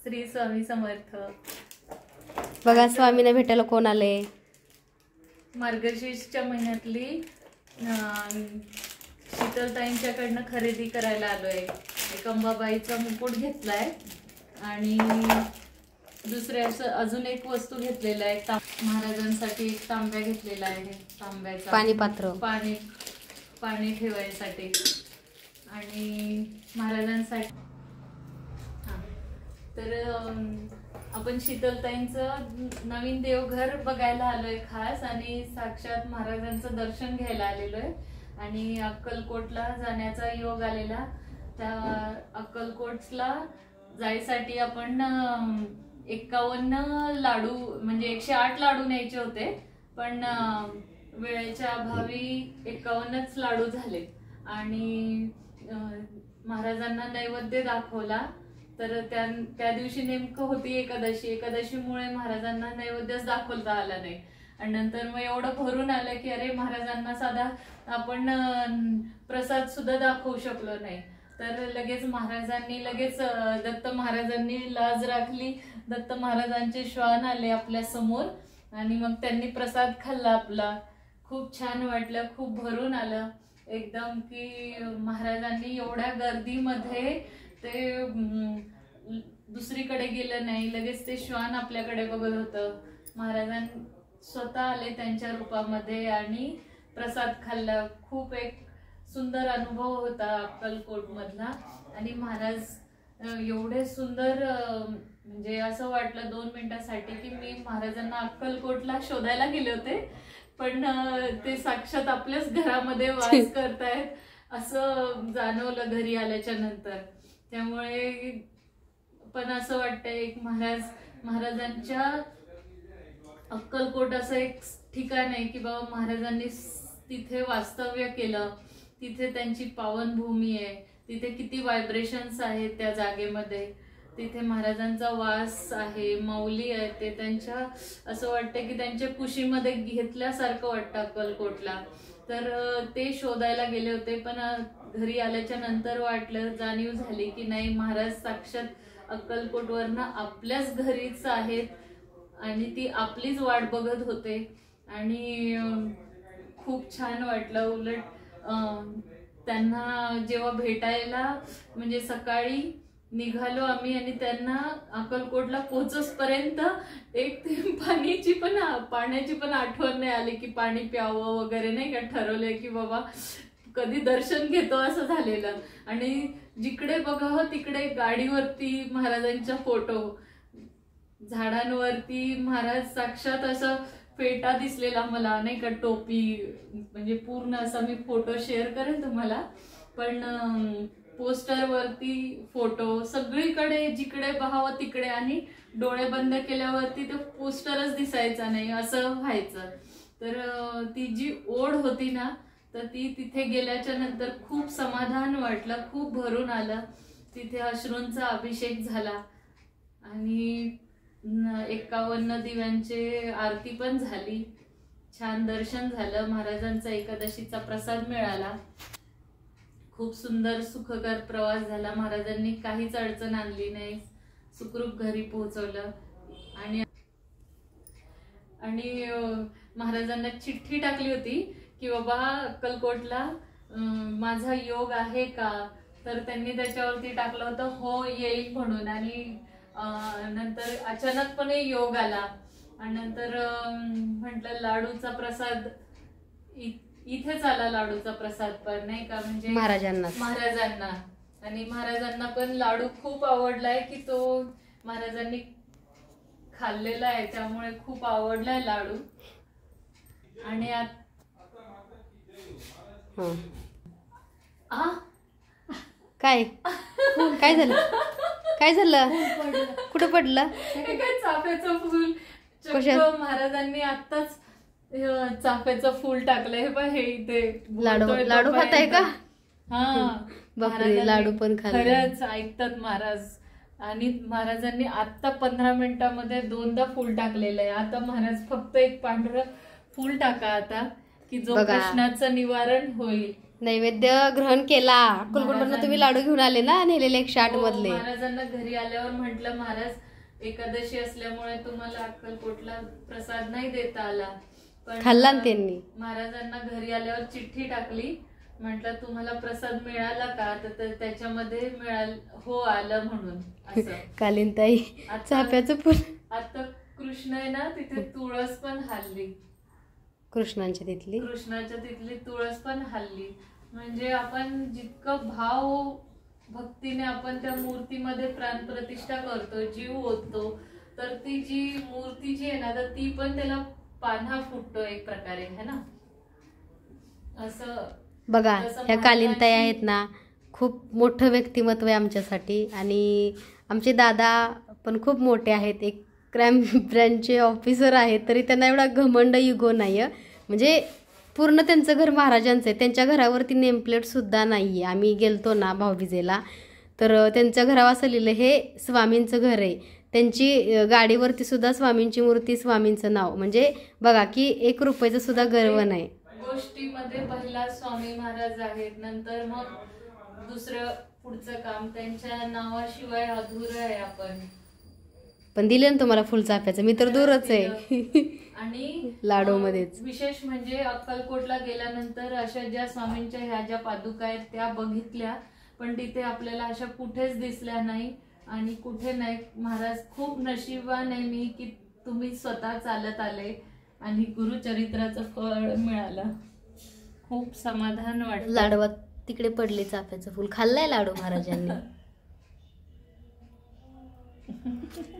श्री स्वामी समर्थ। बघा स्वामीने भेटायला कोण आले। मार्गशीर्षच्या महिन्यातली शीतलताईंच्याकडनं खरेदी करायला आलोय। एक अंबाबाईचा मुकुट घेतलाय आणि दुसऱ्या अजून एक वस्तू घेतलेला आहे। महाराजांसाठी एक तांब्या घेतलेला आहे, तांब्याचा पाणी पात्र, पाणी ठेवायसाठी आणि महाराजांसाठी। तर आपण शीतलताईंचं नवीन देवघर बघायला आलोय खास, आणि साक्षात महाराजांचं दर्शन घ्यायला आलेलो आहे आणि अक्कलकोटला जाण्याचा योग आलेला। त्या अक्कलकोटला जायसाठी आपण 51 लाडू म्हणजे 108 लाडू न्यायचे होते, पण वेळेच्या अभावी 51च लाडू झाले आणि महाराजांना नैवेद्य दाखवला। तर त्या दिवशी नेमकं होती एकादशी, एकादशीमुळे महाराजांना नैवेद्यच दाखवता आला नाही आणि नंतर मग एवढं भरून आलं की अरे महाराजांना साधा आपण प्रसाद सुद्धा दाखवू शकलो नाही। तर लगेच दत्त महाराजांनी लाज राखली। दत्त महाराजांचे श्वान आले आपल्या समोर आणि मग त्यांनी प्रसाद खाल्ला आपला। खूप छान वाटलं, खूप भरून आलं एकदम की महाराजांनी एवढ्या गर्दीमध्ये ते दुसरीकडे गेलं नाही, लगेच ते श्वान आपल्याकडे बघत होतं। महाराजां स्वतः आले त्यांच्या रूपामध्ये आणि प्रसाद खाल्ला। खूप एक सुंदर अनुभव होता अक्कलकोट मधला आणि महाराज एवढे सुंदर म्हणजे असं वाटलं 2 मिनिटासाठी की मी महाराजांना अक्कलकोटला शोधायला गेले होते, पण ते साक्षात आपल्याच घरामध्ये वास करतायत असं जाणवलं घरी आल्याच्या नंतर। त्यामुळे पण असं वाटतंय एक महाराजांच्या अक्कलकोट असं एक ठिकाण आहे की बाबा महाराजांनी तिथे वास्तव्य केलं, तिथे त्यांची पावनभूमी आहे, तिथे किती व्हायब्रेशन्स आहेत त्या जागेमध्ये, तिथे महाराजांचा वास आहे, माऊली आहे, ते त्यांच्या असं वाटतं की त्यांच्या कुशीमध्ये घेतल्यासारखं वाटतं अक्कलकोटला। तर ते शोधायला गेले होते, पण घरी आल्याच्या नंतर जाणीव झाली की नाही, महाराज साक्षात अक्कलकोटवरनं आपल्याच घरीच आहेत आणि ती आपलीच वाट बघत होते आणि खूप छान वाटलं। उलट त्यांना जेव्हा भेटायला म्हणजे सकाळी निघालो आम्ही आणि त्यांना अक्कलकोटला पोहोचसपर्यंत एक पाण्याची पण आठवण नाही आली की पाणी प्यावं वगैरे, नाही का ठरवलंय की बाबा कधी दर्शन घेतो असं झालेलं। आणि जिकडे बघावं तिकडे गाडीवरती महाराजांचा फोटो, झाडांवरती महाराज साक्षात असं फेटा दिसलेला मला, नाही का टोपी, म्हणजे पूर्ण असा मी फोटो शेअर करेन तुम्हाला, पण पोस्टरवरती फोटो सगळीकडे जिकडे पाहावं तिकडे, आणि डोळे बंद केल्यावरती तो पोस्टरच दिसायचा नाही असं व्हायचं। तर ती जी ओढ होती ना, तर ती तिथे गेल्याच्या नंतर खूप समाधान वाटलं, खूप भरून आलं। तिथे अश्रूंचा अभिषेक झाला आणि 51 दिव्यांचे आरती पण झाली, छान दर्शन झालं, महाराजांचा एकादशीचा प्रसाद मिळाला। खूप सुंदर सुखकर प्रवास झाला, महाराजांनी काहीच अडचण आणली नाही, सुखरूप घरी पोहोचवलं। आणि महाराजांना चिठ्ठी टाकली होती की बाबा अक्कलकोटला माझा योग आहे का, तर त्यांनी त्याच्यावरती टाकलं होतं हो येईल म्हणून, आणि नंतर अचानकपणे योग आला आणि नंतर म्हटलं लाडूचा प्रसाद इथेच आला, लाडूचा प्रसाद पण, नाही का, म्हणजे महाराजांना आणि महाराजांना पण लाडू खूप आवडलाय की तो महाराजांनी खाल्लेला आहे, त्यामुळे खूप आवडलाय लाडू। आणि काय झालं, काय झालं, कुठं पडलं? चाफ्याचं फूल, महाराजांनी आत्ताच चाफ्याचं फूल टाकलंय, हे बघ, हे इथे लाडू खाताय का? हा, बापरे, लाडू पण खरंच ऐकतात महाराज। आणि महाराजांनी आता 15 मिनिटांमध्ये 2दा फूल टाकलेलं आहे। आता महाराज फक्त एक पांढरं फूल टाका आता की जो प्रश्नाचं निवारण होईल। नैवेद्य ग्रहण केला. अक्कलकोटवरनं तुम्ही लाडू घेऊन आले ना, नेलेले 108 मधले. महाराजांना घरी आल्यावर म्हंटल महाराज एकादशी असल्यामुळे तुम्हाला अक्कलकोटला प्रसाद नाही देता आला, पण खाल्ला ना त्यांनी. महाराजांना घरी आल्यावर चिठ्ठी टाकली, म्हटलं तुम्हाला प्रसाद मिळाला का, तर त्याच्यामध्ये हो आलं म्हणून असं. कालिंताई चाफ्याचं फुल. आता कृष्ण आहे ना तिथे तुळस पण हल्ली, कृष्णांच्या तिथली तुळस पण हल्ली. म्हणजे आपण जितकं भाव भक्तीने आपण त्या मूर्तीमध्ये प्राणप्रतिष्ठा करतो, जीव ओततो, तर ती जी मूर्ती जी आहे ना, तर ती पण त्याला पान्हा फुटतो एक प्रकारे, है ना. असं बघा, ह्या कालिंताई आहेत ना, खूप मोठं व्यक्तिमत्व आहे आमच्यासाठी. आणि आमचे दादा पण खूप मोठे आहेत, एक क्राईम ब्रँचचे ऑफिसर आहेत, तरी त्यांना एवढा घमंड इगो नाही आहे. म्हणजे पूर्ण त्यांचं घर महाराजांचं आहे. त्यांच्या घरावरती नेमप्लेटसुद्धा नाही आहे. आम्ही गेलतो ना भाऊबीजेला, तर त्यांच्या घरावर असं लिहिलं हे स्वामींचं घर आहे. त्यांची गाडीवरती सुद्धा स्वामींची मूर्ती, स्वामींचं नाव. म्हणजे बघा की 1 रुपयाचं सुद्धा गर्व नाही. गोष्टीमध्ये पहिला स्वामी महाराज आहेत, नंतर मग दुसरं पुढचं काम त्यांच्या नावाशिवाय अधुरं आहे. आपण पण दिले ना तुम्हाला फुलचाफ्याचं, मी तर दूरच आहे. आणि लाडू मध्येच विशेष म्हणजे अक्कलकोटला गेल्यानंतर अशा ज्या स्वामींच्या ह्या ज्या पादुका आहेत त्या बघितल्या, पण तिथे आपल्याला अशा कुठेच दिसल्या नाही. आणि कुठे नाही. महाराज खूप नशिबान आहे मी की तुम्ही स्वतः चालत आले आणि गुरुचरित्राचं फळ मिळालं. खूप समाधान वाटलं. लाडवात तिकडे पडले चाफ्याचं फुल. खाल्लाय लाडू महाराजांनी.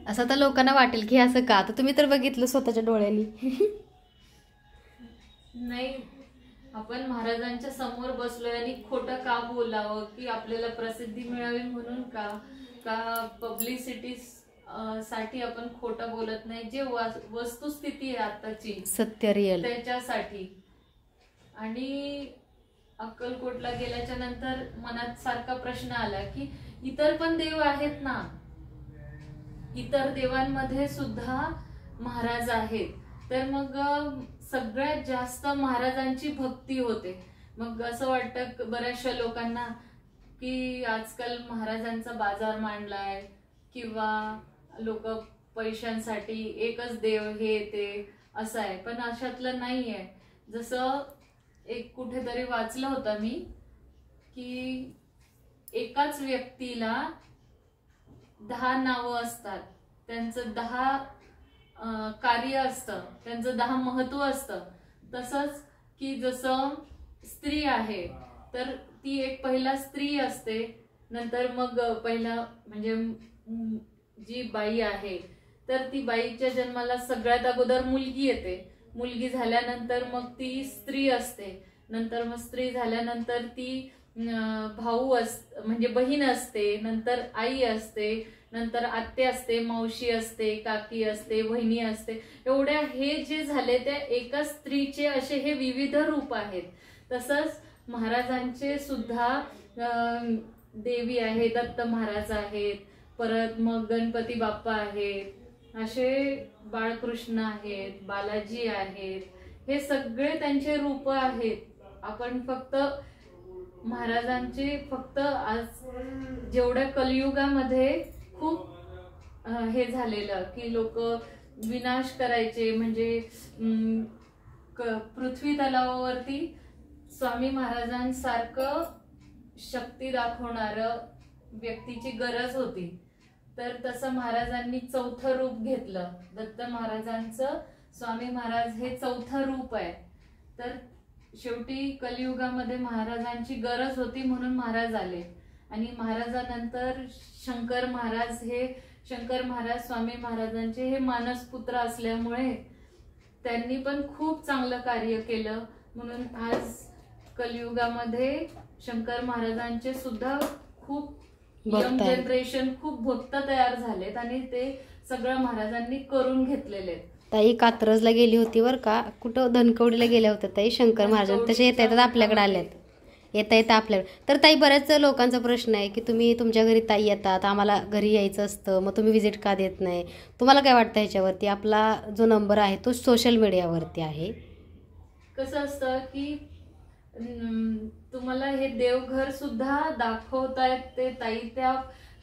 असं तर लोकांना वाटेल की असं का, तर तुम्ही तर बघितलं स्वतःच्या डोळ्यांनी. नाही, आपण महाराजांच्या समोर बसलोय आणि खोटं का बोलावं, की आपल्याला प्रसिद्धी मिळावी म्हणून का पब्लिसिटी साठी आपण खोटं बोलत नाही. जे वस्तुस्थिती आहे आताची, सत्य रिअल, त्याच्यासाठी. आणि अक्कलकोटला गेल्याच्या नंतर मनात सारखा प्रश्न आला की इतर पण देव आहेत ना, इतर देवांमध्ये सुद्धा महाराज आहेत. तर मग सगळ्यात जास्त महाराजांची भक्ती होते. मग असं वाटतं बऱ्याचशा लोकांना की आजकाल महाराजांचा बाजार मांडलाय, किंवा लोक पैशांसाठी एकच देव हे ते असं आहे. पण अशातलं नाहीये. जसं एक कुठेतरी वाचलं होतं मी की एकाच व्यक्तीला 10 नावं असतात, त्यांचं 10 कार्य असतं, त्यांचं 10 महत्व असतं. तसंच की जसं स्त्री आहे तर ती एक पहिला स्त्री असते, नंतर मग पहिला म्हणजे जी बाई आहे तर ती बाईच्या जन्माला सगळ्यात अगोदर मुलगी येते. मुलगी झाल्यानंतर मग ती स्त्री असते, नंतर मग स्त्री झाल्यानंतर ती भाऊ म्हणजे बहीण असते, नंतर आई असते, नंतर आत्या असते, मावशी असते, काकी असते, बहिणी असते. एवढ्या हे जे झाले त्या एका स्त्रीचे असे हे विविध रूप आहेत. तसंच महाराजांचे सुद्धा देवी आहे, दत्त महाराज आहेत, परत मग गणपती बाप्पा आहेत, असे बाळकृष्ण आहेत, बालाजी आहेत. हे सगळे त्यांचे रूप आहेत. आपण फक्त महाराजांचे फक्त आज जेवढ्या कलियुगामध्ये खूप हे झालेलं की लोक विनाश करायचे, म्हणजे पृथ्वी तलावावरती स्वामी महाराजांसारखं शक्ती दाखवणारं व्यक्तीची गरज होती. तर तसं महाराजांनी 4थं रूप घेतलं. दत्त महाराजांचं स्वामी महाराज हे 4थं रूप आहे. तर शेवटी कलियुगामध्ये महाराजांची गरज होती म्हणून महाराज आले. आणि महाराजानंतर शंकर महाराज स्वामी महाराजांचे हे मानसपुत्र असल्यामुळे त्यांनी पण खूप चांगलं कार्य केलं. म्हणून आज कलियुगामध्ये शंकर महाराजांचे सुद्धा खूप यंग जनरेशन, खूप भक्त तयार झालेत आणि ते सगळं महाराजांनी करून घेतलेले आहेत. ताई कात्रजला गेली होती बरं का, कुठं धनकवडीला गेल्या होत्या ताई. शंकर महाराज तसे येता आपल्याकडे आल्यात, येता आपल्याकडे. तर ताई बऱ्याच लोकांचा प्रश्न आहे की तुम्ही तुमच्या घरी ताई येतात, आम्हाला घरी यायचं असतं, मग तुम्ही विजिट का देत नाही? तुम्हाला काय वाटतं ह्याच्यावरती? आपला जो नंबर आहे तो सोशल मीडियावरती आहे. कसं असतं की तुम्हाला हे देवघर सुद्धा दाखवतायत ते ताई,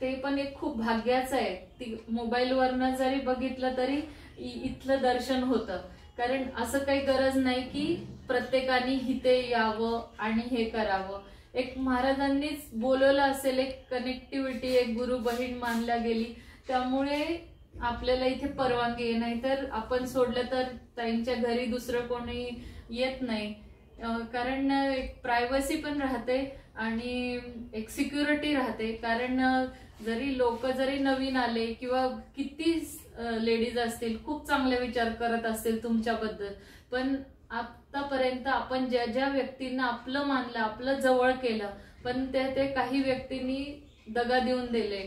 ते पण एक खूप भाग्याचं आहे. ती मोबाईलवरनं जरी बघितलं तरी इथलं दर्शन होतं. कारण असं काही गरज नाही की प्रत्येकाने इथे यावं आणि हे करावं. एक महाराजांनीच बोलवलं असेल, एक कनेक्टिव्हिटी, एक गुरु बहीण मानल्या गेली, त्यामुळे आपल्याला इथे परवानगी आहे. नाहीतर आपण सोडलं तर ताईंच्या घरी दुसरं कोणी येत नाही. कारण एक प्रायव्हसी पण राहते आणि एक सिक्युरिटी राहते. कारण जरी लोक जरी नवीन आले किंवा किती लेडीज असतील, खूप चांगले विचार करत असतील तुमच्याबद्दल, पण आतापर्यंत आपण ज्या ज्या व्यक्तींना आपलं मानलं, आपलं जवळ केलं, पण ते काही व्यक्तींनी दगा देऊन दिले.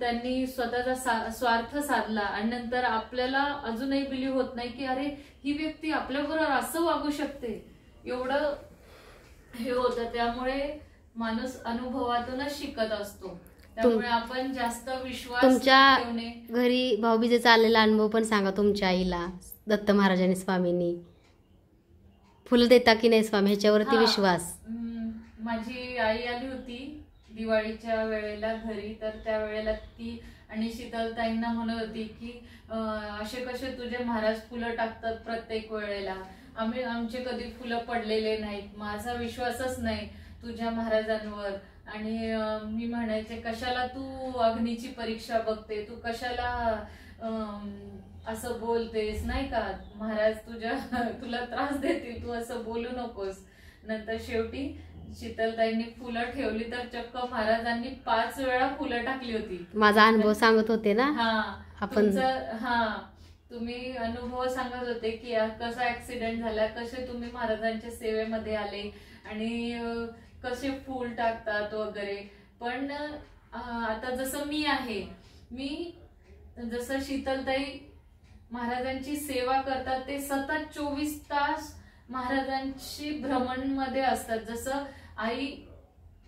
त्यांनी स्वतःचा स्वार्थ साधला आणि नंतर आपल्याला अजूनही बिलीव्ह होत नाही की अरे ही व्यक्ती आपल्याबरोबर असं वागू शकते, एवढं हे होतं. त्यामुळे माणूस अनुभवातूनच शिकत असतो. त्यामुळे आपण जास्त विश्वास तुमच्या घरी भाऊबीजेचा आलेला अनुभव पण सांगा. तुमच्या आईला दत्त महाराजांनी स्वामींनी फुलं देता की नाही स्वामी, ह्याच्यावरती विश्वास. माझी आई आली होती दिवाळीच्या वेळेला घरी, तर त्यावेळेला ती आणि शीतलताईंना म्हणत होती की असे कसे तुझे महाराज फुलं टाकतात प्रत्येक वेळेला, आमचे कधी फुलं पडलेले नाहीत, माझा विश्वासच नाही तुझ्या महाराजांवर. आणि मी म्हणायचे कशाला तू अग्नीची परीक्षा बघते, तू कशाला असं बोलतेस, नाही का, महाराज तुला त्रास देतील, तू असं बोलू नकोस. नंतर शेवटी शीतलताईंनी फुलं ठेवली तर चक्क महाराजांनी 5 वेळा फुलं टाकली होती. माझा अनुभव सांगत होते ना. आपण तुम्ही अनुभव सांगत होते की कसा ऍक्सिडेंट झाला, कसे तुम्ही महाराजांच्या सेवेमध्ये आले आणि कसे फूल टाकतात वगैरे. पण आता जसं मी आहे, मी जसं शीतलताई महाराजांची सेवा करतात, ते सतत 24 तास महाराजांची भ्रमण मध्ये असतात. जसं आई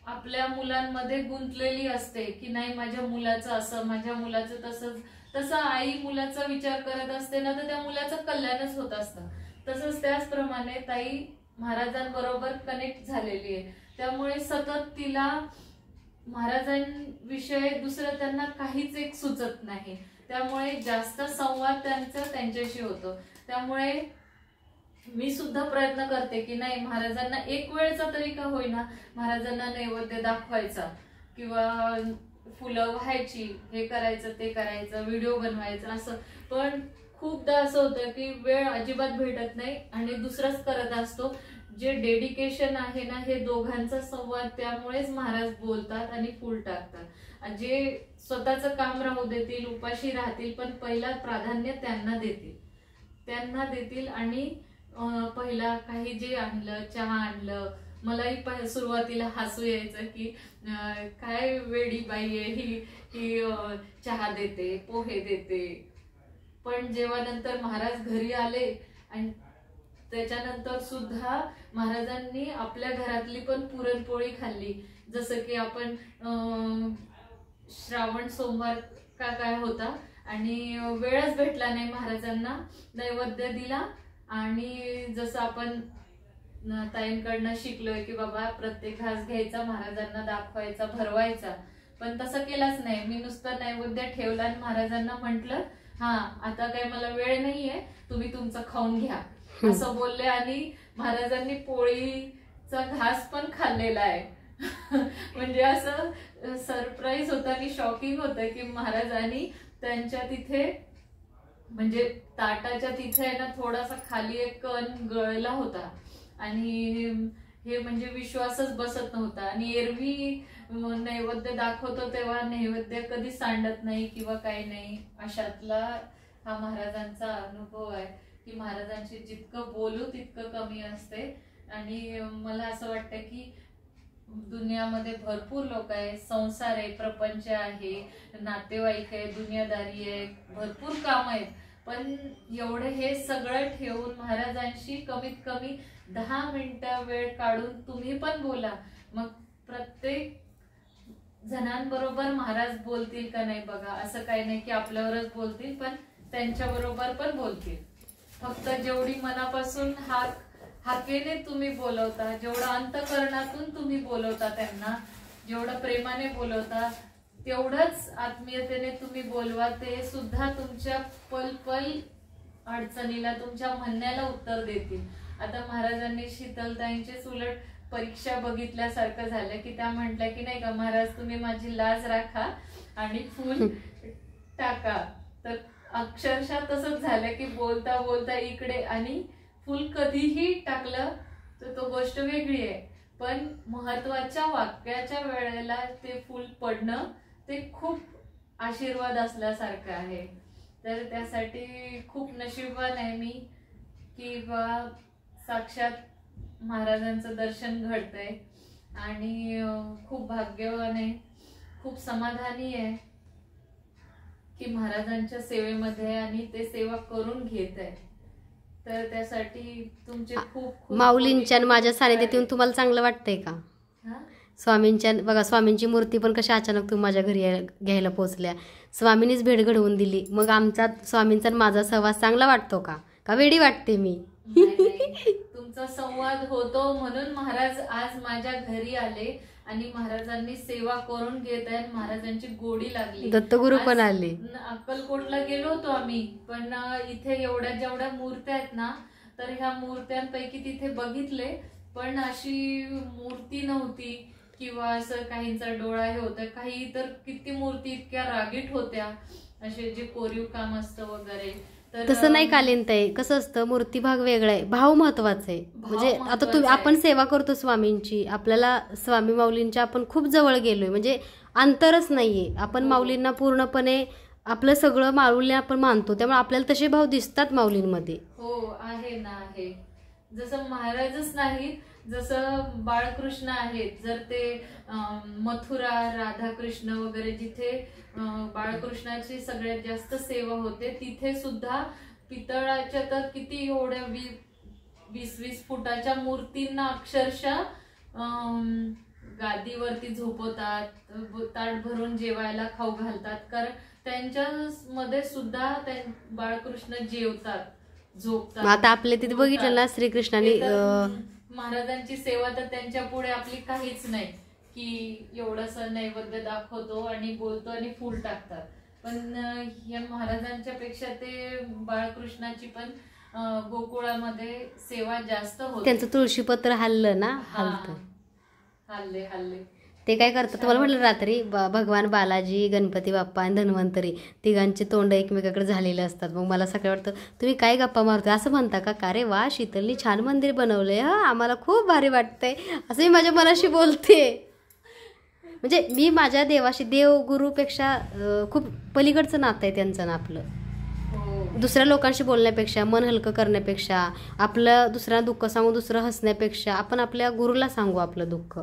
आपल्या मुलांमध्ये गुंतलेली असते की नाही माझ्या मुलाचं असं, माझ्या मुलाचं तसंच, तसं आई मुलाचा विचार करत असते ना, तर त्या मुलाचं कल्याणच होत असतं. तसंच त्याचप्रमाणे ताई महाराजांबरोबर कनेक्ट झालेली आहे. त्यामुळे सतत तिला महाराजांविषयी दुसरं त्यांना काहीच एक सुचत नाही. त्यामुळे जास्त संवाद त्यांच्याशी होतो. त्यामुळे मी सुद्धा प्रयत्न करते की नाही महाराजांना एक वेळचा तरी का होईना महाराजांना नैवेद्य दाखवायचा किंवा फुलं व्हायची, हे करायचं ते करायचं, व्हिडिओ बनवायचा असं. पण खूपदा असं होतं की वेळ अजिबात भेटत नाही आणि दुसरंच करत असतो. जे डेडिकेशन आहे ना, हे दोघांचा संवाद, त्यामुळेच महाराज बोलतात आणि फुल टाकतात. जे स्वतःचं काम राहू देतील, उपाशी राहतील, पण पहिला प्राधान्य त्यांना देतील आणि पहिला काही जे आणलं, चहा आणलं, मलाही सुरुवातीला हसू यायचं की काय वेडी बाई आहे ही चहा देते, पोहे देते. पण जेव्हा नंतर महाराज घरी आले आणि त्याच्यानंतर सुद्धा महाराजांनी आपल्या घरातली पण पुरणपोळी खाल्ली. जसं की आपण श्रावण सोमवार काय होता आणि वेळच भेटला नाही महाराजांना, नैवेद्य दिला. आणि जसं आपण ताईंकडनं शिकलोय की बाबा प्रत्येक घास घ्यायचा, महाराजांना दाखवायचा, भरवायचा, पण तसं केलंच नाही. मी नुसतं नैवेद्य ठेवला आणि महाराजांना म्हटलं आता काय मला वेळ नाहीये, तुम्ही तुमचं खाऊन घ्या असं बोलले. आणि महाराजांनी पोळीचा घास पण खाल्लेला आहे. म्हणजे असं सरप्राईज होतं आणि शॉकिंग होतं की महाराजांनी त्यांच्या तिथे म्हणजे ताटाच्या तिथे आहे ना थोडासा खाली एक कण गळला होता आणि हे म्हणजे विश्वासच बसत नव्हता. आणि एरवी नैवेद्य दाखवतो तेव्हा नैवेद्य कधी सांडत नाही किंवा काही नाही, अशातला हा महाराजांचा अनुभव आहे की महाराजांशी जितकं बोलू तितकं कमी असते. आणि मला असं वाटतं की दुनियामध्ये भरपूर लोक आहे, संसार आहे, प्रपंच आहे, नातेवाईक आहे, दुनियादारी आहे, भरपूर काम आहेत, पण एवढे हे सगळं ठेवून महाराजांशी कमीत कमी 10 मिनिटं वेळ काढून तुम्ही पण बोला. मग प्रत्येक जणांबरोबर महाराज बोलतील का नाही बघा. असं काही नाही की आपल्यावरच बोलतील, पण त्यांच्या बरोबर पण बोलतील. फक्त जेवढी मनापासून हाक हाकेने तुम्ही बोलवता, जेवढं अंतःकरणातून तुम्ही बोलवता त्यांना, जेवढं प्रेमाने बोलवता तेवढंच आत्मीयतेने तुम्ही बोलवा. ते सुद्धा तुमच्या पल अडचणीला, तुमच्या म्हणण्याला उत्तर देतील. आता महाराजांनी शीतलताईंचेच उलट परीक्षा बघितल्यासारखं झालं की त्या म्हटल्या की नाही का, महाराज तुम्ही माझी लाज राखा आणि फूल टाका. तर अक्षरशः तसंच झालं की बोलता बोलता इकडे आणि फूल कधीही टाकलं तर तो गोष्ट वेगळी आहे, पण महत्वाच्या वाक्याच्या वेळेला ते फूल पडणं ते खूप आशीर्वाद असल्यासारखं आहे. तर त्यासाठी खूप नशीबवान आहे मी की बा साक्षात महाराजांचं दर्शन घडतंय आणि खूप भाग्यवान आहे, खूप समाधानी आहे की महाराजांच्या सेवेमध्ये आणि ते सेवा करून घेत आहे. तर त्यासाठी तुमचे खूप खूप माऊलींच्या आणि माझ्या सानिध्यात येऊन तुम्हाला चांगलं वाटतंय का? स्वामींच्या बघा, स्वामींची मूर्ती पण कशा अचानक तुम्ही माझ्या घरी घ्यायला पोहोचल्या, स्वामींनीच भेट घडवून दिली. मग आमचा स्वामींचा आणि माझा सहवास चांगला वाटतो का वेडी वाटते मी? तुमचा संवाद होतो म्हणून महाराज आज माझ्या घरी आले आणि महाराजांनी सेवा करून घेत आहे. महाराजांची गोडी लागली. दत्तगुरु पण आले. अक्कलकोटला गेलो होतो आम्ही, पण इथे एवढ्या जेवढ्या मूर्त्या आहेत ना, तर ह्या मूर्त्यांपैकी तिथे बघितले पण अशी मूर्ती नव्हती किंवा असं काहींचा डोळा हे होता. काही तर किती मूर्ती इतक्या रागीट होत्या, असे जे कोरीव काम असतं वगैरे. तसं नाही कालीनताई, कसं असतं मूर्ती भाग वेगळा आहे, भाव महत्वाचा आहे. म्हणजे आता आपण सेवा करतो स्वामींची, आपल्याला स्वामी माऊलींच्या आपण खूप जवळ गेलोय, म्हणजे अंतरच नाहीये. आपण माऊलींना पूर्णपणे आपलं सगळं माऊलींना आपण मानतो, त्यामुळे आपल्याला तसे भाव दिसतात माऊलींमध्ये. हो आहे ना, आहे. जसं महाराजच नाही, जसं बाळकृष्ण आहेत, जर ते मथुरा राधाकृष्ण वगैरे जिथे बाळकृष्णाची सगळ्यात जास्त सेवा होते तिथे सुद्धा पितळाच्या तर किती एवढ्या 20-20 फुटाच्या मूर्तींना अक्षरशः गादीवरती झोपवतात, ताट भरून जेवायला खाऊ घालतात, कारण त्यांच्या मध्ये सुद्धा बाळकृष्ण जेवतात, झोपतात. आता आपले तिथे बघितलं ना श्रीकृष्णाने महाराजांची सेवा तर त्यांच्या पुढे आपली काहीच नाही की एवढंस नैवेद्य दाखवतो आणि बोलतो आणि फूल टाकतात. पण या महाराजांच्या पेक्षा ते बाळकृष्णाची पण गोकुळामध्ये सेवा जास्त होते. त्यांचं तुळशीपत्र हल्लं ना, हल्ले ते काय करतात तुम्हाला म्हटलं रात्री, भगवान बालाजी, गणपती बाप्पा आणि धन्वंतरी तिघांचे तोंड एकमेकाकडे झालेले असतात. मग मला सकाळी वाटतं तुम्ही काय गप्पा मारतोय असं म्हणता का रे वा शीतलनी छान मंदिर बनवलंय, हा आम्हाला खूप भारी वाटतंय, असं मी माझ्या मनाशी बोलते. म्हणजे मी माझ्या देवाशी, देव गुरुपेक्षा खूप पलीकडचं नातं आहे त्यांचं ना आपलं. दुसऱ्या लोकांशी बोलण्यापेक्षा, मन हलकं करण्यापेक्षा, आपलं दुसऱ्यांना दुःख सांगू दुसरं हसण्यापेक्षा आपण आपल्या गुरुला सांगू आपलं दुःख.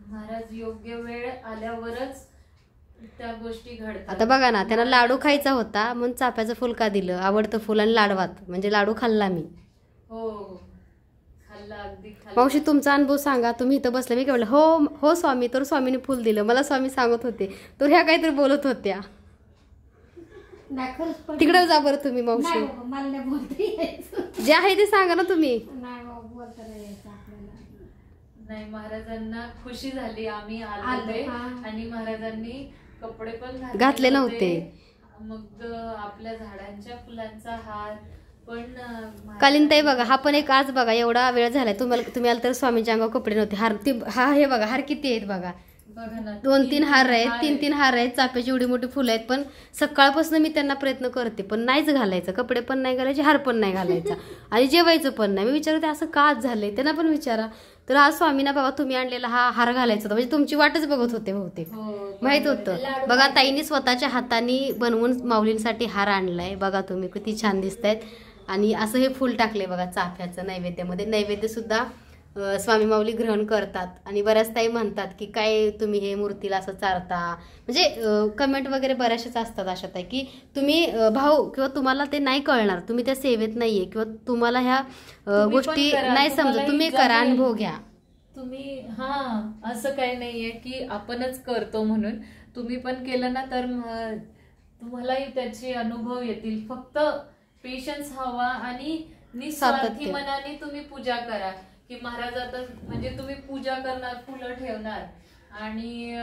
महाराज योग्य वेळ आल्यावरच त्या गोष्टी घडतात. आता बघा ना, त्यांना लाडू खायचा होता म्हणून चाफ्याचं फुल का दिलं, आवडतं फुल आणि लाडवात, म्हणजे लाडू खाल्ला मी. हो खाल्ला, अगदी खाल्ला. मावशी तुमचा अनुभव सांगा, तुम्ही इथं बसले. मी काय म्हणलं हो स्वामी, तर स्वामीने फुल दिलं मला, स्वामी सांगत होते, तर ह्या काहीतरी बोलत होत्या. तिकडे जा बरं तुम्ही मावशी, जे आहे ते सांगा ना तुम्ही. नाही, महाराजांना खुशी झाली आम्ही आले आणि महाराजांनी कपडे पण घातले नव्हते. मग आपल्या झाडांच्या फुलांचा हार पण. कालीनताई बघा, हा पण एक आज बघा एवढा वेळ झालाय तुम्ही आला तर स्वामींच्या अंगावर कपडे नव्हते. हार हे बघा, हार किती आहेत बघा, 2-3 हार आहेत, 3-3 हार आहेत, चाफ्याची एवढी मोठी फुलं आहेत. पण सकाळपासून मी त्यांना प्रयत्न करते पण नाहीच घालायचं, कपडे पण नाही घालायचे, हार पण नाही घालायचा आणि जेवायचं पण नाही. मी विचारते असं का आज झालंय, त्यांना पण विचारा. तर आज स्वामींना बघा तुम्ही आणलेला हा हार घालायचा होता, म्हणजे तुमची वाटच बघत होते बहुतेक, माहित होतं. बघा ताईंनी स्वतःच्या हाताने बनवून माऊलींसाठी हार आणलाय, बघा तुम्ही किती छान दिसत आहेत. आणि असं हे फुल टाकले बघा चाफ्याचं नैवेद्यामध्ये. नैवेद्य सुद्धा स्वामी माऊली ग्रहण करतात. आणि बऱ्याच ताई म्हणतात की काय तुम्ही हे मूर्तीला असं चारता, म्हणजे कमेंट वगैरे बऱ्याचशाच असतात अशा ताई की तुम्ही भाऊ किंवा तुम्हाला ते नाही कळणार, तुम्ही त्या सेवेत नाहीये किंवा तुम्हाला ह्या गोष्टी नाही समजत, तुम्ही करा, अनुभव घ्या तुम्ही. असं काही नाहीये की आपणच करतो म्हणून, तुम्ही पण केलं ना तर तुम्हालाही त्याचे अनुभव येतील. फक्त पेशन्स हवा आणि निस्वार्थी सातत्य. मनाने तुम्ही पूजा करा की महाराज आता म्हणजे तुम्ही पूजा करणार, फुलं ठेवणार आणि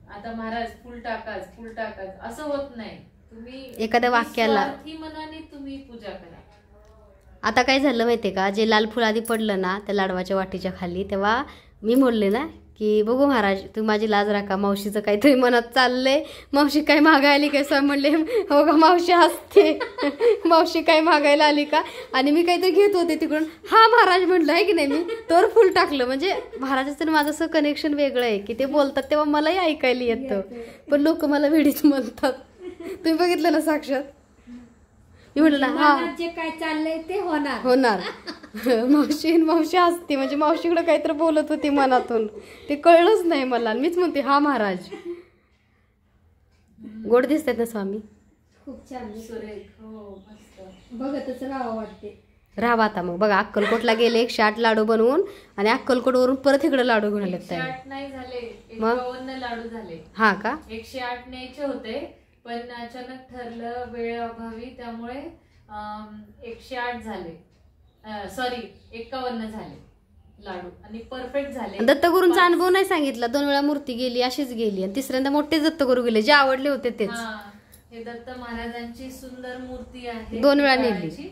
आता महाराज फुल टाकाच असं होत नाही. तुम्ही एखाद्या वाक्याला निस्वार्थी मनाने तुम्ही पूजा करा. आता काय झालं माहितीये का, जे लाल फुल आधी पडलं ना त्या लाडवाच्या वाटीच्या खाली, तेव्हा मी म्हणले ना की बघू महाराज तुम्ही माझी लाज राखा, मावशीचं काहीतरी मनात चाललंय, मावशी काय मागायली काय. स्वामी म्हणले हो का मावशी हसते, मावशी काय मागायला आली का. आणि मी काहीतरी घेत होते तिकडून, हा महाराज म्हटलं आहे की नाही, मी तर फुल टाकलं. म्हणजे महाराजाचं आणि माझं असं कनेक्शन वेगळं आहे की ते बोलतात तेव्हा मलाही ऐकायला येतं, पण लोक मला वेडीच म्हणतात. तुम्ही बघितलं ना साक्षात. मी म्हटलं ना हा जे काय चाललंय ते होणार होणार. मावशी हसते, म्हणजे मावशीकडे काहीतरी बोलत होती मनातून, ते कळलंच नाही मला. मीच म्हणते हा महाराज. गोड दिसतात ना स्वामी. खूप छान सुरेख. हो मस्त. बघतच राहावं वाटते. राहा आता मग बघा, अक्कलकोटला गेले 108 लाडू बनवून आणि अक्कलकोटवरून परत इकडे लाडू घेऊन आले. 108 नाही झाले, मग? 51 लाडू झाले. हा का. 108 न्यायचे होते पण अचानक ठरलं वेळ अभावी, त्यामुळे 108 झाले, सॉरी 51 झाले लाडू आणि परफेक्ट झाले. दत्तगुरूंचा अनुभव नाही सांगितला. 2 वेळा मूर्ती गेली, अशीच गेली, आणि तिसऱ्यांदा मोठे दत्तगुरू गेले जे आवडले होते तेच. हे दत्त महाराजांची सुंदर मूर्ती आहे. 2 वेळा नेली. काळाची.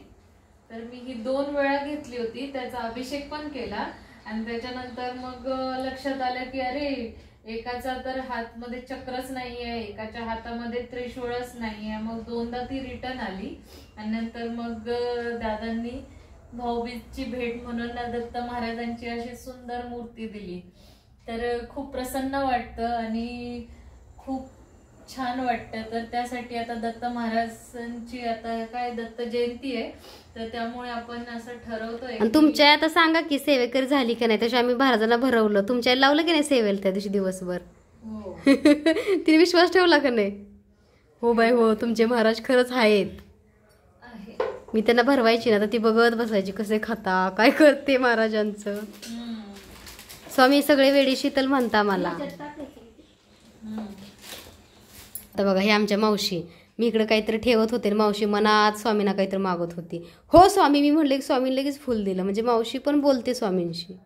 तर मी ही 2 वेळा घेतली होती, त्याचा अभिषेक पण केला आणि त्याच्यानंतर मग लक्षात आलं की अरे एकाचा तर हातमध्ये चक्रच नाहीये, एकाच्या हातामध्ये त्रिशूळच नाहीये. मग 2दा ती रिटर्न आली आणि नंतर मग दादांनी भाऊबीजची भेट म्हणून दत्त महाराजांची अशी सुंदर मूर्ती दिली. तर खूप प्रसन्न वाटतं आणि खूप छान वाटतं. तर त्यासाठी आता दत्त महाराजांची आता काय दत्त जयंती आहे, तर त्यामुळे आपण असं ठरवतोय. आणि तुमच्या आता सांगा की सेवेकरी झाली की नाही. तशी आम्ही महाराजांना भरवलं, तुमच्या लावलं की नाही सेवेला त्या दिवशी दिवसभर. हो. तिने विश्वास ठेवला का नाही. हो बाई हो, तुमचे महाराज खरंच आहेत. आहे. मी त्यांना भरवायची ना तर ती बघत बसायची कसे खाता काय करते महाराजांचं. स्वामी सगळे वेडी शीतल म्हणता मला. तर बघा हे आमच्या मावशी, मी इकडे काहीतरी ठेवत होते, मावशी मनात स्वामींना काहीतरी मागत होती. हो स्वामी, मी म्हणले की स्वामी लगेच फुल दिलं. म्हणजे मावशी पण बोलते स्वामींशी.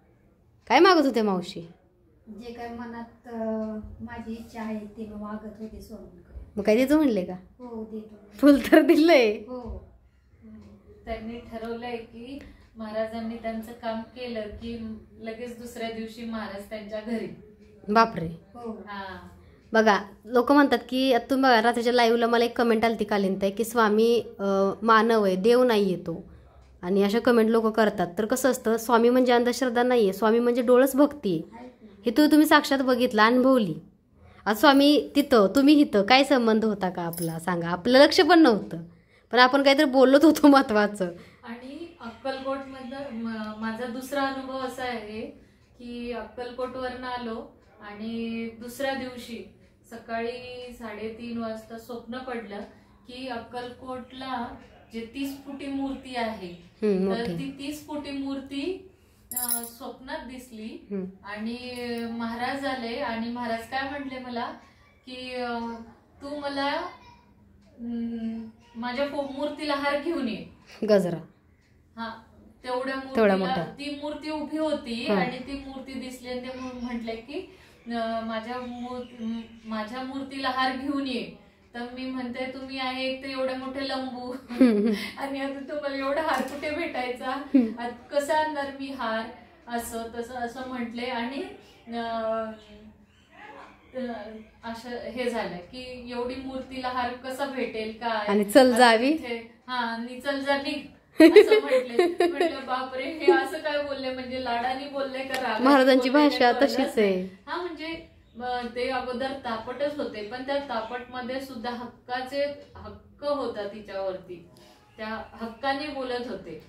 काय मागत होते मावशी. जे काय मनात माझी इच्छा आहे ते मागत होते स्वामींकडे. मग काय देतो म्हणले का. हो देतो. फुल तर दिलंय. हो. त्यांनी ठरवलंय की महाराजांनी त्यांचं काम केलं की लगेच दुसऱ्या दिवशी महाराज त्यांच्या घरी. बापरे. हो. हा. बघा लोक म्हणतात की आता तुम्ही बघा रात्रीच्या लाईव्हला मला एक कमेंट आली ती कालिंताई की स्वामी मानव आहे, देव नाही येतो, आणि अशा कमेंट लोक करतात. तर कसं असतं, स्वामी म्हणजे अंधश्रद्धा नाही आहे, स्वामी म्हणजे डोळस भक्ती आहे. हे तुम्ही साक्षात बघितलं, अनुभवली. आज स्वामी तिथं तुम्ही इथं काय संबंध होता का आपला सांगा. आपलं लक्ष पण नव्हतं, पण आपण काहीतरी बोलत होतो महत्वाचं. आणि अक्कलकोट मधलं माझा दुसरा अनुभव असा आहे की अक्कलकोटवरनं आलो आणि दुसऱ्या दिवशी सकाळी 3:30 वाजता स्वप्न पडलं की अक्कलकोटला जे 30 फुटी मूर्ती आहे, तर ती 30 फुटी मूर्ती स्वप्नात दिसली. आणि महाराज आले आणि महाराज काय म्हटले मला की तू मला माझ्या मूर्तीला हार घेऊन ये. गजरा. हा. तेवढ्या मूर्तीला ती मूर्ती उभी होती आणि ती मूर्ती दिसली आणि ते म्हटले की माझ्या मूर्तीला हार घेऊन ये. तर मी म्हणते तुम्ही आहे एक तर एवढे मोठे लंबू आणि आता तुम्हाला एवढा हार कुठे भेटायचा, कसा आणणार मी हार, असं तसं असं म्हटले. आणि असं हे झालं की एवढी मूर्तीला हार कसा भेटेल काय, आणि चल जावी. हा आणि चल जावी असं म्हटलं. बापरे, हे असं काय बोलले, म्हणजे लाडानी बोलले का. महाराजांची भाषा तशीच आहे. हा म्हणजे ते अगोदर तापटच होते, पण त्या तापट मध्ये सुद्धा हक्क होता तिच्यावरती, त्या हक्काने बोलत होते.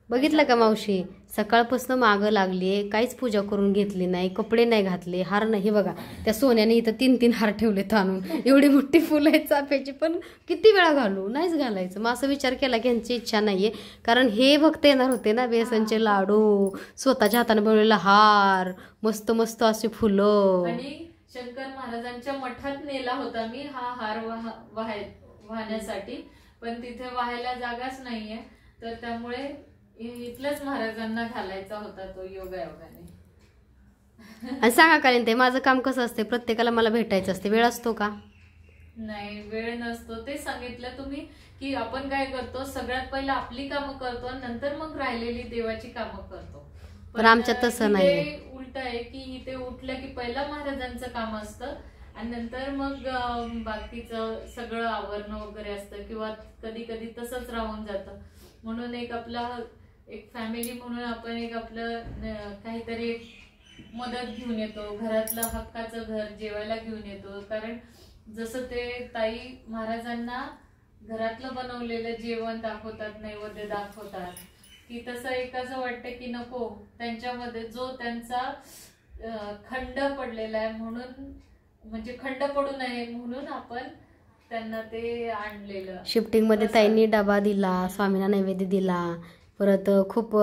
बघितलं का मावशी, सकाळपासून मागं लागली, काहीच पूजा करून घेतली नाही, कपडे नाही घातले, हार नाही. बघा त्या सोन्याने इथं 3-3 हार ठेवलेत आणून, एवढी मोठी फुलं आहेत चाफ्याची, पण किती वेळा घालू, नाहीच घालायचं. मग असं विचार केला की यांची इच्छा नाहीये, कारण हे भक्त येणार होते ना, बेसनचे लाडू, स्वतःच्या हाताने बनवलेला हार, मस्त मस्त अशी फुलं. आणि शंकर महाराजांच्या मठात नेला होता मी हा हार वाहण्यासाठी, पण तिथे वाहायला जागाच नाहीये. तर त्यामुळे इथल्याच महाराजांना घालायचा होता तो योगायोगाने. आणि सांगा कालीनताई, माझं काम कसं असते? प्रत्येकाला मला भेटायचं असते, वेळ असतो का? नाही, वेळ नसतो. ते सांगितलं तुम्ही की आपण काय करतो, सगळ्यात पहिला आपली कामं करतो आणि नंतर मग राहिलेली देवाची कामं करतो. पण आमच्यात तसं नाहीये. उलट आहे की इथे उठलं की पहिला महाराजांचं काम असतं आणि नंतर मग बाकीचं सगळं आवरणं वगैरे असतं, किंवा कधी कधी तसंच राहून जातं. म्हणून एक फॅमिली म्हणून आपण एक आपलं काहीतरी मदत घेऊन येतो, घरातलं हक्काचं घर जेवायला घेऊन येतो. कारण जसं ते ताई महाराजांना घरातलं बनवलेलं जेवण दाखवतात, नैवेद्य दाखवतात, की तसं एकाचं वाटतं की नको, त्यांच्यामध्ये जो त्यांचा खंड पडलेला आहे म्हणून, म्हणजे खंड पडू नये म्हणून आपण त्यांना ते आणलेलं. शिफ्टिंग मध्ये ताईंनी डबा दिला, स्वामींना नैवेद्य दिला, परत खूप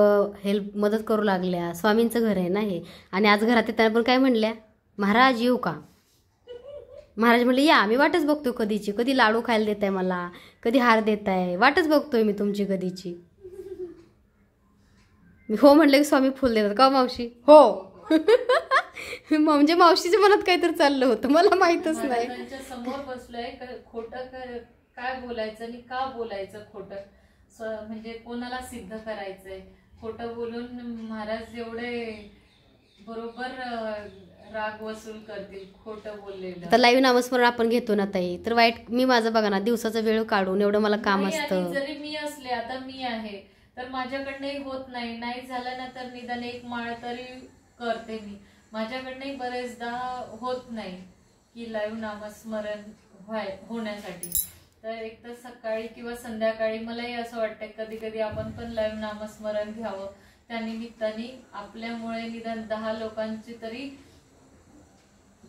हेल्प मदत करू लागल्या. स्वामींचं घर आहे ना हे. आणि आज घरात येताना पण काय म्हणल्या, महाराज येऊ का? महाराज म्हणले या, आम्ही वाटच बघतोय कधीची, कधी लाडू खायला देताय मला, कधी हार देताय, वाटच बघतोय मी तुमची कधीची. मी हो म्हणले की स्वामी फुल देतात का मावशी? हो. म्हणजे मावशीच्या मनात काहीतरी चाललं होतं, मला माहितच नाही. त्यांच्या समोर बसलोय, खोटं काय बोलायचं आणि का बोलायचं खोटं, म्हणजे कोणाला सिद्ध करायचंय. खोटं बोलून महाराज एवढे बरोबर राग वसूल करतील खोटं बोललेलं. आता लाईव्ह नामस्मरण आपण घेतो ना ताई, तर वाईट मी माझं बघा ना, दिवसाचा वेळ काढून एवढं मला काम असतं. जरी मी असले, आता मी आहे तर माझ्याकडनंही होत नाही झालं ना, तर निदान एक माळ तरी करते मी. माझ्याकडनंही बरेचदा होत नाही की लाईव्ह नामस्मरण होण्यासाठी. तर एक तर सकाळी किंवा संध्याकाळी मलाही असं वाटतं कधी कधी आपण पण लाईव्ह नामस्मरण घ्यावं. त्या निमित्ताने आपल्यामुळे निदान 10 लोकांची तरी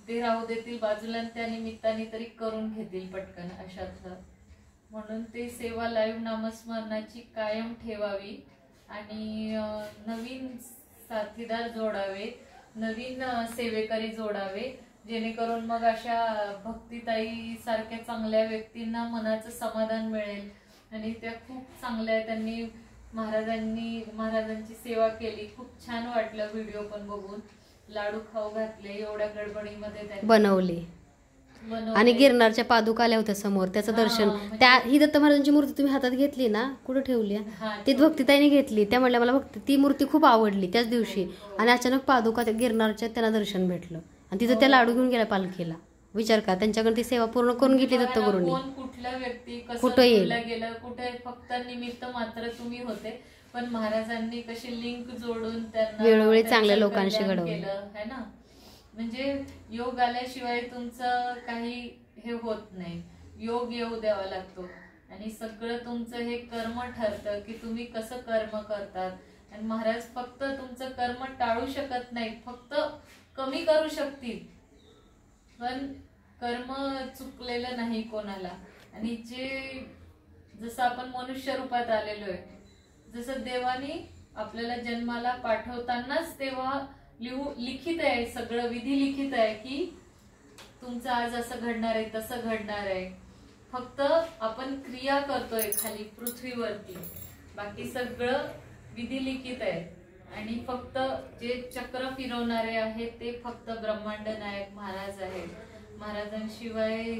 ते राहू देतील बाजूला, त्या निमित्ताने तरी करून घेतील पटकन अशातलं. म्हणून ते सेवा लाईव्ह नामस्मरणाची कायम ठेवावी आणि नवीन साथीदार जोडावे, नवीन सेवेकरी जोडावे, जेणेकरून मग अशा भक्तिताई सारख्या चांगल्या व्यक्तींना मनाचं समाधान मिळेल. आणि त्या खूप चांगल्या, त्यांनी महाराजांची सेवा केली, खूप छान वाटलं व्हिडिओ पण बघून. लाडू खाऊ घातले, एवढ्या गडबडीमध्ये बनवले. आणि गिरनारच्या पादुका आल्या होत्या समोर, त्याचं दर्शन. त्या ही दत्त महाराजांची मूर्ती तुम्ही हातात घेतली ना, कुठे ठेवली? ती भक्तिताईने घेतली. त्या म्हणल्या मला ती मूर्ती खूप आवडली त्याच दिवशी, आणि अचानक पादुका गिरनारच्या त्यांना दर्शन भेटलं आणि तिथं त्या लाडू घेऊन गेल्या पालखीला. विचार करा, त्यांच्याकडे ती सेवा पूर्ण करून घेतली दत्तगुरूंनी. कुठल्या व्यक्ती कुठे गेलं, कुठे फक्त निमित्त मात्र तुम्ही होते, पण महाराजांनी कशी लिंक जोडून त्यांना वेळोवेळी चांगल्या लोकांशी घडवलं है ना. म्हणजे योग आल्याशिवाय तुमचं काही हे होत नाही, योग येऊ द्यावा लागतो. आणि सगळं तुमचं हे कर्म ठरतं की तुम्ही कसं कर्म करतात. आणि महाराज फक्त तुमचं कर्म टाळू शकत नाही, फक्त कमी करू शकतील, पण कर्म चुकलेलं नाही कोणाला. आणि जसं आपण मनुष्य रूपात आलेलो आहे, जसं देवानी आपल्याला जन्माला पाठवतानाच तेव्हा लिखित आहे, सगळं विधी लिखित आहे की तुमचं आज असं घडणार आहे, तसं घडणार आहे. फक्त आपण क्रिया करतोय खाली पृथ्वीवरती, बाकी सगळं विधी लिखित आहे. आणि फक्त जे चक्र फिरवणारे आहेत ते फक्त ब्रह्मांड नायक महाराज आहेत. महाराजांशिवाय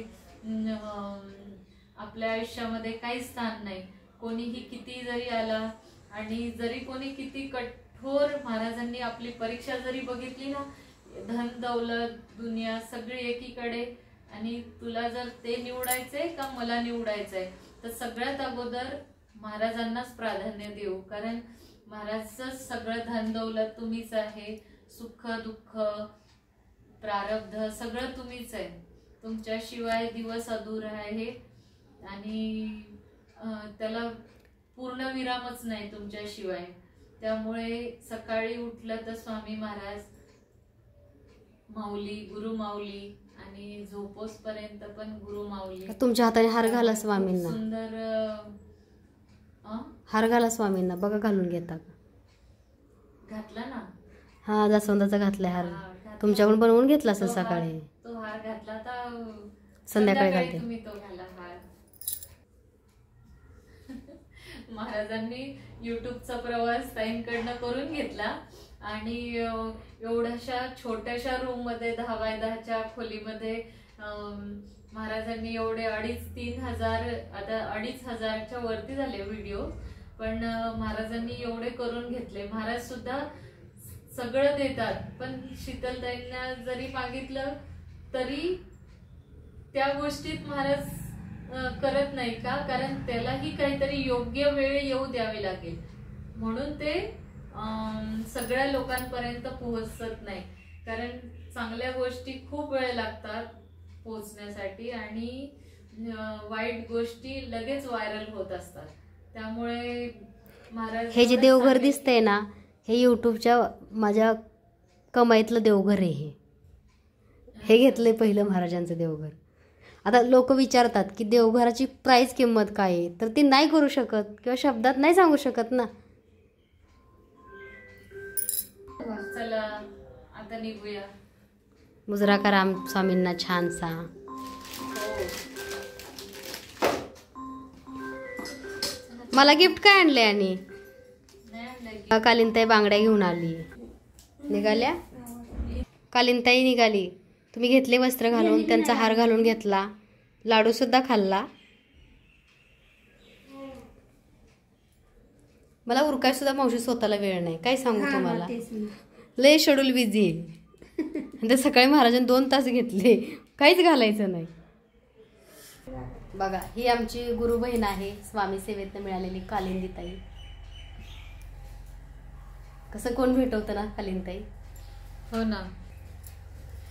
आपल्या आयुष्यामध्ये काही स्थान नाही. कोणीही किती जरी आला आणि जरी कोणी किती कठोर, महाराजांनी आपली परीक्षा जरी बघितली ना, धन दौलत दुनिया सगळी एकीकडे, आणि तुला जर ते निवडायचंय का मला निवडायचंय, तर सगळ्यात अगोदर महाराजांनाच प्राधान्य देऊ. कारण महाराजचं सगळं धन दौलत तुम्हीच आहे, सुख दुःख प्रारब्ध सगळं तुम्हीच आहे. तुमच्याशिवाय दिवस अधुरा आहे आणि त्याला पूर्ण विरामच नाही तुमच्याशिवाय. त्यामुळे सकाळी उठलं तर स्वामी महाराज, माऊली, गुरु माऊली, आणि झोपोस पर्यंत पण गुरु माऊली. तुमच्या हाताने हार घाला स्वामींना, सुंदर हार घाला स्वामींना, बघा घालून घेता घातला ना. हा, जास्वंदाचा घातलाय हार, तुमच्याकडून बनवून घेतला असं सकाळी. तो हार घातला तर संध्याकाळी घालते तुम्ही तो घाला हार. महाराजांनी युट्यूबचा प्रवास ताईंकडनं करून घेतला आणि एवढ्याशा छोट्याशा रूम मध्ये 10 बाय 10च्या खोलीमध्ये महाराजांनी एवढे 2,500-3,000 आता 2,500च्या वरती झाले व्हिडिओ, पण महाराजांनी एवढे करून घेतले. महाराज सुद्धा सगळं देतात, पण शीतलताईंना जरी मागितलं तरी त्या गोष्टीत महाराज करत नाही का, कारण त्यालाही काहीतरी योग्य वेळ येऊ द्यावी लागेल, म्हणून ते सगळ्या लोकांपर्यंत पोहोचत नाही. कारण चांगल्या गोष्टी खूप वेळ लागतात पोहोचण्यासाठी आणि वाईट गोष्टी लगेच व्हायरल होत असतात. त्यामुळे महाराज हे जे देवघर दिसतंय ना, हे यूट्यूबच्या माझ्या कमाईतलं देवघर आहे. हे घेतलंय पहिलं महाराजांचं देवघर. आता लोक विचारतात की देवघराची प्राईस किंमत काय आहे, तर ती नाही करू शकत किंवा शब्दात नाही सांगू शकत ना. चला आता निघूया. मुजरा करा स्वामींना छानसा. मला गिफ्ट काय आणले? आणि कालीनताई बांगड्या घेऊन आली. निघाल्या कालीनताई निघाली. तुम्ही घेतले वस्त्र घालून, त्यांचा हार घालून घेतला, लाडू सुद्धा खाल्ला. मला उरकाय सुद्धा मावशी स्वतःला वेळ नाही. काय सांगू तुम्हाला, लय शेड्यूल बिझी आहे. ते सकाळी महाराजांनी 2 तास घेतले, काहीच घालायचं नाही. बघा, ही आमची गुरु बहीण आहे, स्वामी सेवेतनं मिळालेली कालिंदीताई. कसं कोण भेटवतं ना कालिंदीताई. हो ना.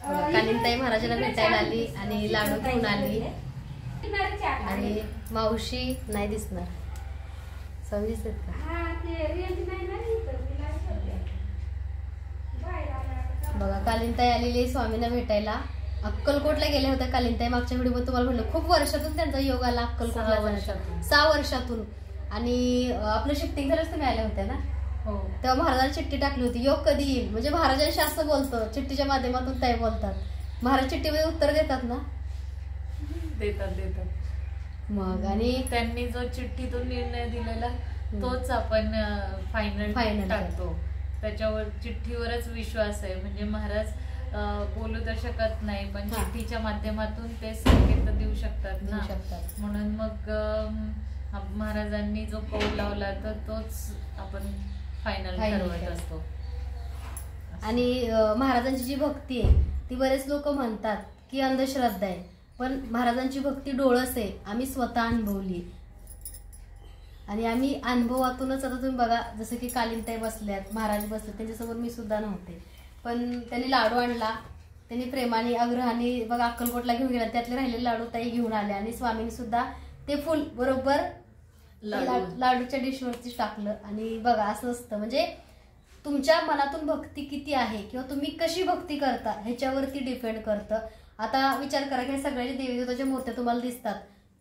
कालिंदीताई महाराजाला भेटायला आली आणि लाडू घेऊन आली. आणि मावशी नाही दिसणार, स्वामी दिसत का बघा. कालिंदीताई आलेली स्वामींना भेटायला. अक्कलकोटला गेल्या होत्या कालिंदीताई. मागच्या व्हिडिओ तुम्हाला म्हणलं खूप वर्षातून त्यांचा योग आला अक्कलकोटला. 6 वर्षातून. आणि आपलं शिफ्टिंग झालंच तुम्ही आल्या होत्या ना, तेव्हा महाराजांनी चिठ्ठी टाकली होती, योग कधी येईल. म्हणजे महाराजांशी असं बोलतं, चिठ्ठीच्या माध्यमातून ताई बोलतात. महाराज चिठ्ठीमध्ये उत्तर देतात ना. देतात. मग आणि त्यांनी जो चिठ्ठीतून निर्णय दिलेला तोच आपण फायनल टाकतो. त्याच्यावर चिठ्ठीवरच विश्वास आहे. म्हणजे महाराज बोलू तर शकत नाही, पण चिठ्ठीच्या माध्यमातून ते संकेत देऊ शकतात ना. म्हणून मग महाराजांनी जो कौल लावला तर तोच आपण फायनल ठरवत असतो. आणि महाराजांची जी भक्ती आहे ती बरेच लोक म्हणतात की अंधश्रद्धा आहे, पण महाराजांची भक्ती डोळस आहे. आम्ही स्वतः अनुभवली आणि आम्ही अनुभवातूनच. आता तुम्ही बघा, जसं की कालिंदीताई बसल्यात, महाराज बसले, त्यांच्यासमोर मी सुद्धा नव्हते, पण त्यांनी लाडू आणला. त्यांनी प्रेमाने आग्रहाने बघा अक्कलकोटला घेऊन गेला, त्यातले राहिलेले लाडू ताई घेऊन आले आणि स्वामींनी सुद्धा ते फुल बरोबर लाडूच्या डिशवरतीच टाकलं. आणि बघा असं असतं, म्हणजे तुमच्या मनातून भक्ती किती आहे किंवा तुम्ही कशी भक्ती करता ह्याच्यावरती डिपेंड करतं. आता विचार करा की सगळ्या देवी देवताच्या मूर्त्या तुम्हाला दिसतात,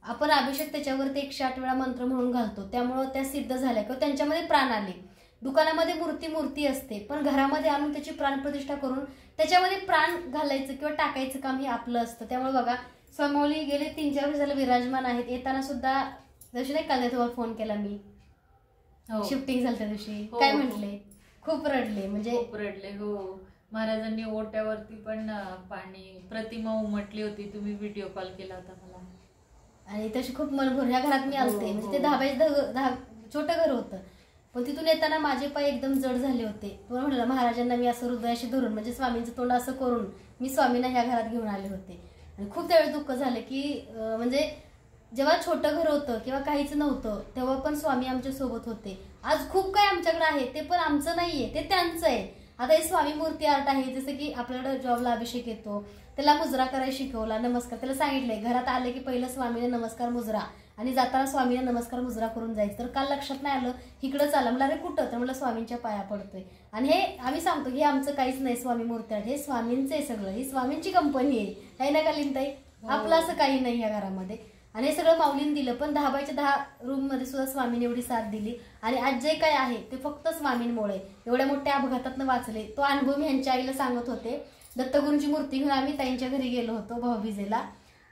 आपण अभिषेक त्याच्यावरती 108 वेळा मंत्र म्हणून घालतो, त्यामुळं त्या सिद्ध झाल्या किंवा त्यांच्यामध्ये प्राण आले. दुकानामध्ये मूर्ती असते, पण घरामध्ये आणून त्याची प्राणप्रतिष्ठा करून त्याच्यामध्ये प्राण घालायचं किंवा टाकायचं काम हे आपलं असतं. त्यामुळे बघा, समोली गेले 3-4 वर्ष झालं विराजमान आहेत. येताना सुद्धा जशी नाही, काल तुम्हाला फोन केला मी, शिफ्टिंग झालं त्या दिवशी, काय म्हटले, खूप रडले. म्हणजे खूप रडले. हो, महाराजांनी ओट्यावरती पण पाणी प्रतिमा उमटली होती. तुम्ही व्हिडिओ कॉल केला होता मला. आणि तशी खूप मनभर. ह्या घरात मी आलते, म्हणजे ते 10 बाय 10 छोटं घर होतं, पण तिथून येताना माझे पाय एकदम जड झाले होते. तुम्हाला म्हटलं, महाराजांना मी असं हृदयाशी धरून, म्हणजे स्वामींचं तोंड असं करून मी स्वामींना ह्या घरात घेऊन आले होते. आणि खूप त्यावेळेस दुःख झालं की म्हणजे जेव्हा छोटं घर होतं किंवा काहीच नव्हतं तेव्हा पण स्वामी आमच्या सोबत होते. आज खूप काही आमच्याकडे आहे, ते पण आमचं नाहीये, ते त्यांचं आहे. आता हे स्वामी मूर्ती आर्ट आहे, जसं की आपल्याकडे जॉबला अभिषेक येतो, त्याला मुजरा करायला शिकवला, नमस्कार, त्याला सांगितलंय घरात आले की पहिलं स्वामीने नमस्कार मुजरा आणि जाताना स्वामीने नमस्कार मुजरा करून जायचं. तर काल लक्षात नाही आलं, इकडं चाला, मला अरे कुठं, तर मला स्वामींच्या पाया पडतोय. आणि हे आम्ही सांगतो हे आमचं काहीच नाही, स्वामी मूर्ती आर्ट हे स्वामींचं आहे सगळं, ही स्वामींची कंपनी आहे ना कालिंदीताई. आपलं असं काही नाही या घरामध्ये. आणि हे सगळं माऊलीने दिलं, पण 10 बाय 10 रूम मध्ये सुद्धा स्वामीने एवढी साथ दिली. आणि आज जे काय आहे ते फक्त स्वामींमुळे. एवढ्या मोठ्या अपघातातनं वाचले, तो अनुभव मी ह्यांच्या आईला सांगत होते. दत्तगुरूंची मूर्ती घेऊन आम्ही ताईंच्या घरी गेलो होतो भाऊबीजेला,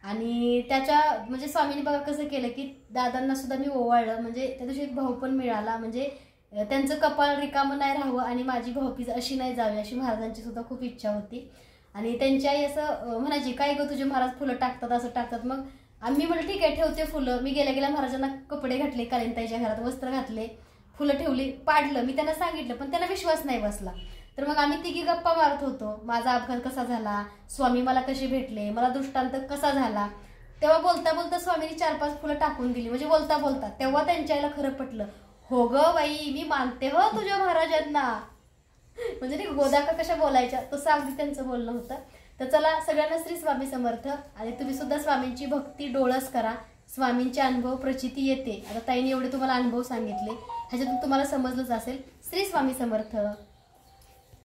आणि त्याच्या म्हणजे स्वामींनी बघा कसं केलं की दादांना सुद्धा मी ओवाळलं, म्हणजे त्या दिवशी एक भाऊ पण मिळाला, म्हणजे त्यांचं कपाळ रिकामं नाही राहावं आणि माझी भाऊबीज अशी नाही जावी अशी महाराजांची सुद्धा खूप इच्छा होती. आणि त्यांची आई असं म्हणायची, काय गं तुझे महाराज फुलं टाकतात असं टाकतात. मग आम्ही म्हटलं ठीक आहे ठेवते फुलं. मी गेल्या महाराजांना कपडे घातले, कालिंताईच्या घरात वस्त्र घातले, फुलं ठेवली, पाडलं. मी त्यांना सांगितलं पण त्यांना विश्वास नाही बसला. तर मग आम्ही तिघी गप्पा मारत होतो, माझा अपघात कसा झाला, स्वामी मला कसे भेटले, मला दृष्टांत कसा झाला. तेव्हा बोलता बोलता स्वामींनी 4-5 फुलं टाकून दिली, म्हणजे बोलता बोलता. तेव्हा त्यांच्या आईला खरं पटलं, हो ग बाई मी मानते हो तुझ्या महाराजांना. म्हणजे ते गोदाका कशा बोलायच्या तसं अगदी त्यांचं बोलणं होतं. तर चला सगळ्यांना श्री स्वामी समर्थ. आणि तुम्ही सुद्धा स्वामींची भक्ती डोळस करा, स्वामींचे अनुभव प्रचिती येते. आता ताईने एवढे तुम्हाला अनुभव सांगितले, ह्याच्यातून तुम्हाला समजलंच असेल. श्री स्वामी समर्थ.